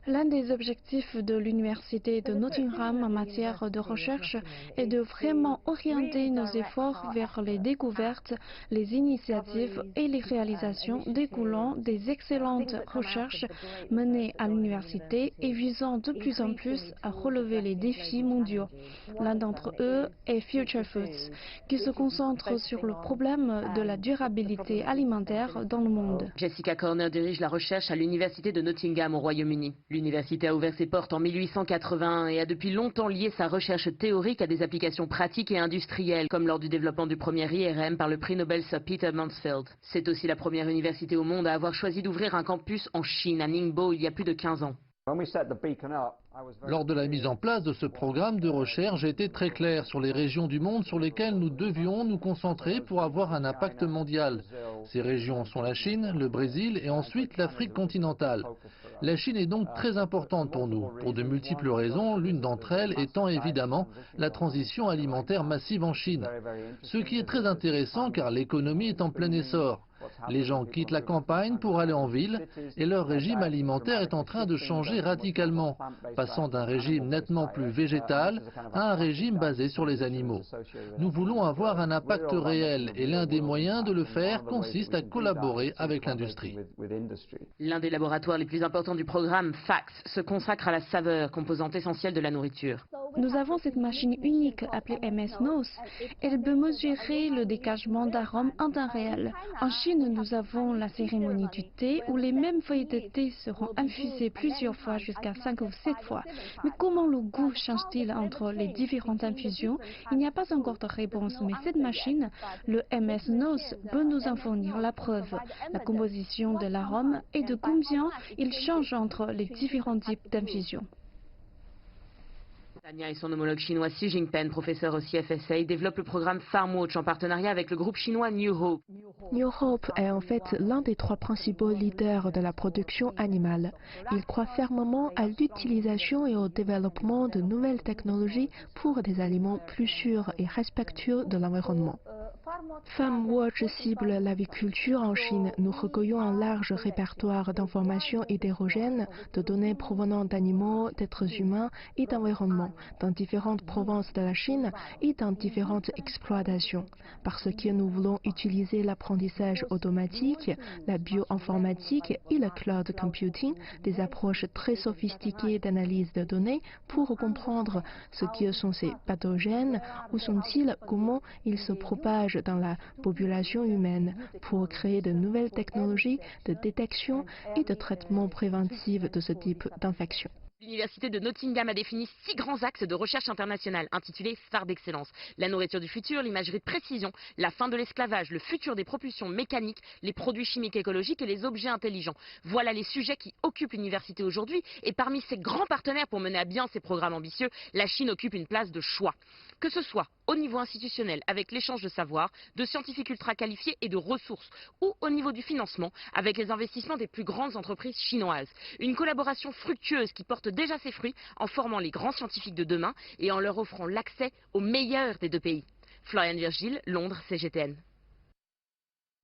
L'un des objectifs de l'Université de Nottingham en matière de recherche est de vraiment orienter nos efforts vers les découvertes, les initiatives et les réalisations découlant des excellentes recherches menées à l'université et visant de plus en plus à relever les défis mondiaux. L'un d'entre eux est Future Foods, qui se concentre sur le problème de la durabilité alimentaire dans le monde. Jessica Corner dirige la recherche à l'Université de Nottingham au Royaume-Uni. L'université a ouvert ses portes en 1881 et a depuis longtemps lié sa recherche théorique à des applications pratiques et industrielles, comme lors du développement du premier IRM par le prix Nobel Sir Peter Mansfield. C'est aussi la première université au monde à avoir choisi d'ouvrir un campus en Chine, à Ningbo, il y a plus de 15 ans. Lors de la mise en place de ce programme de recherche, j'ai été très clair sur les régions du monde sur lesquelles nous devions nous concentrer pour avoir un impact mondial. Ces régions sont la Chine, le Brésil et ensuite l'Afrique continentale. La Chine est donc très importante pour nous, pour de multiples raisons, l'une d'entre elles étant évidemment la transition alimentaire massive en Chine. Ce qui est très intéressant car l'économie est en plein essor. Les gens quittent la campagne pour aller en ville et leur régime alimentaire est en train de changer radicalement, passant d'un régime nettement plus végétal à un régime basé sur les animaux. Nous voulons avoir un impact réel et l'un des moyens de le faire consiste à collaborer avec l'industrie. L'un des laboratoires les plus importants du programme, FACS, se consacre à la saveur, composante essentielle de la nourriture. Nous avons cette machine unique appelée MS-NOS. Elle peut mesurer le dégagement d'arômes en temps réel. En Chine, nous avons la cérémonie du thé où les mêmes feuilles de thé seront infusées plusieurs fois jusqu'à 5 ou 7 fois. Mais comment le goût change-t-il entre les différentes infusions? Il n'y a pas encore de réponse, mais cette machine, le MS-NOS, peut nous en fournir la preuve, la composition de l'arôme et de combien il change entre les différents types d'infusions. Tania et son homologue chinois Xi Jinping, professeur au CFSA, développent le programme FarmWatch en partenariat avec le groupe chinois New Hope. New Hope est en fait l'un des 3 principaux leaders de la production animale. Il croit fermement à l'utilisation et au développement de nouvelles technologies pour des aliments plus sûrs et respectueux de l'environnement. FarmWatch cible l'aviculture en Chine. Nous recueillons un large répertoire d'informations hétérogènes, de données provenant d'animaux, d'êtres humains et d'environnement, dans différentes provinces de la Chine et dans différentes exploitations. Parce que nous voulons utiliser l'apprentissage automatique, la bioinformatique et le cloud computing, des approches très sophistiquées d'analyse de données pour comprendre ce que sont ces pathogènes, où sont-ils, comment ils se propagent dans la population humaine, pour créer de nouvelles technologies de détection et de traitement préventif de ce type d'infection. L'Université de Nottingham a défini 6 grands axes de recherche internationale intitulés Stars d'excellence. La nourriture du futur, l'imagerie de précision, la fin de l'esclavage, le futur des propulsions mécaniques, les produits chimiques écologiques et les objets intelligents. Voilà les sujets qui occupent l'université aujourd'hui et parmi ses grands partenaires pour mener à bien ces programmes ambitieux, la Chine occupe une place de choix. Que ce soit au niveau institutionnel avec l'échange de savoir, de scientifiques ultra qualifiés et de ressources, ou au niveau du financement avec les investissements des plus grandes entreprises chinoises. Une collaboration fructueuse qui porte déjà ses fruits en formant les grands scientifiques de demain et en leur offrant l'accès aux meilleurs des 2 pays. Floriane Virgile, Londres, CGTN.